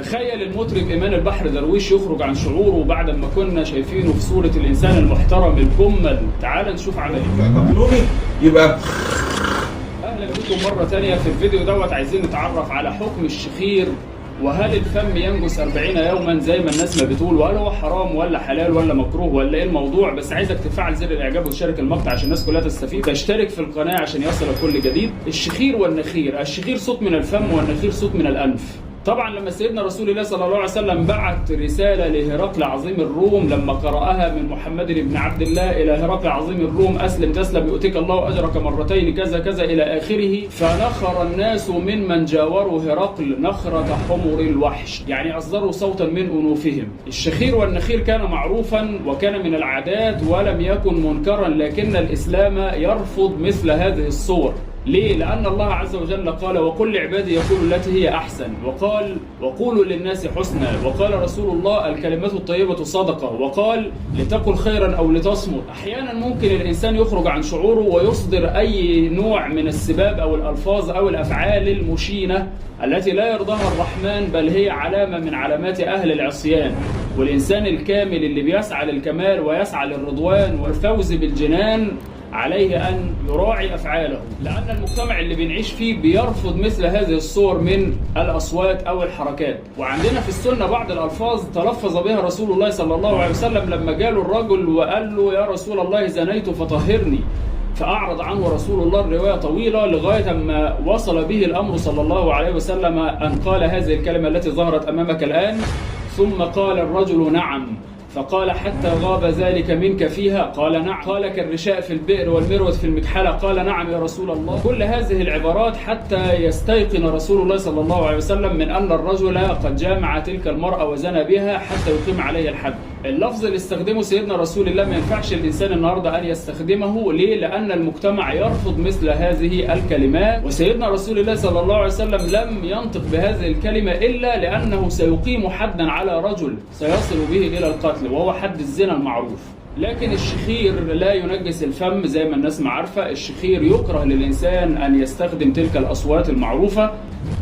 تخيل المطرب إيمان البحر درويش يخرج عن شعوره بعد ما كنا شايفينه في صورة الإنسان المحترم الكمل. تعال نشوف عمل ايه. يبقى أهلا بكم مرة تانية. في الفيديو دوت عايزين نتعرف على حكم الشخير، وهل الفم ينجس 40 يوما زي ما الناس ما بتقول، وهل هو حرام ولا حلال ولا مكروه ولا ايه الموضوع؟ بس عايزك تفعل زر الاعجاب وتشارك المقطع عشان الناس كلها تستفيد، تشترك في القناه عشان يصلك كل جديد. الشخير والنخير، الشخير صوت من الفم والنخير صوت من الانف. طبعا لما سيدنا رسول الله صلى الله عليه وسلم بعت رساله لهرقل عظيم الروم، لما قرأها من محمد بن عبد الله الى هرقل عظيم الروم: اسلم تسلم يؤتيك الله اجرك مرتين كذا كذا الى اخره، فنخر الناس ممن جاوروا هرقل نخرة حمر الوحش، يعني اصدروا صوتا من انوفهم. الشخير والنخير كان معروفا وكان من العادات ولم يكن منكرا، لكن الاسلام يرفض مثل هذه الصور. ليه؟ لأن الله عز وجل قال: وقل لعبادي يقولوا التي هي أحسن، وقال: وقولوا للناس حسنا، وقال رسول الله: الكلمات الطيبة صدقة، وقال: لتقل خيرا أو لتصمت. أحيانا ممكن الإنسان يخرج عن شعوره ويصدر أي نوع من السباب أو الألفاظ أو الأفعال المشينة التي لا يرضاها الرحمن، بل هي علامة من علامات أهل العصيان. والإنسان الكامل اللي بيسعى للكمال ويسعى للرضوان والفوز بالجنان عليه أن يراعي أفعاله، لأن المجتمع اللي بنعيش فيه بيرفض مثل هذه الصور من الأصوات أو الحركات. وعندنا في السنة بعض الألفاظ تلفظ بها رسول الله صلى الله عليه وسلم لما جاله الرجل وقال له: يا رسول الله زنيت فطهرني، فأعرض عنه رسول الله. الرواية طويلة لغاية ما وصل به الأمر صلى الله عليه وسلم أن قال هذه الكلمة التي ظهرت أمامك الآن: ثم قال الرجل: نعم. فقال: حتى غاب ذلك منك فيها؟ قال: نعم. قال: كالرشاء في البئر والمروة في المكحلة؟ قال: نعم يا رسول الله. كل هذه العبارات حتى يستيقن رسول الله صلى الله عليه وسلم من أن الرجل قد جامع تلك المرأة وزنى بها حتى يقيم عليه الحد. اللفظ اللي استخدمه سيدنا رسول الله ما ينفعش الإنسان النهارده أن يستخدمه. ليه؟ لأن المجتمع يرفض مثل هذه الكلمات، وسيدنا رسول الله صلى الله عليه وسلم لم ينطق بهذه الكلمة إلا لأنه سيقيم حدا على رجل سيصل به إلى القتل، وهو حد الزنا المعروف. لكن الشخير لا ينجس الفم زي ما الناس ما عارفة. الشخير يكره للإنسان أن يستخدم تلك الأصوات المعروفة،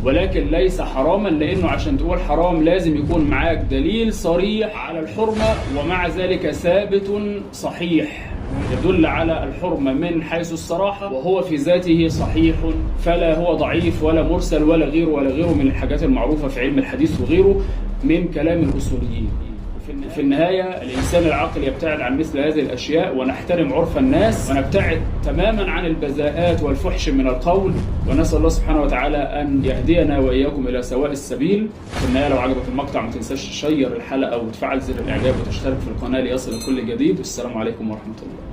ولكن ليس حراما، لأنه عشان تقول حرام لازم يكون معاك دليل صريح على الحرمة، ومع ذلك ثابت صحيح يدل على الحرمة من حيث الصراحة، وهو في ذاته صحيح، فلا هو ضعيف ولا مرسل ولا غيره من الحاجات المعروفة في علم الحديث وغيره من كلام الأصوليين. في النهاية الإنسان العاقل يبتعد عن مثل هذه الأشياء، ونحترم عرف الناس، ونبتعد تماما عن البذاءات والفحش من القول، ونسأل الله سبحانه وتعالى أن يهدينا وإياكم إلى سواء السبيل. في النهاية لو عجبك المقطع ما تنساش تشير الحلقة وتفعل زر الإعجاب وتشترك في القناة ليصل كل جديد. والسلام عليكم ورحمة الله.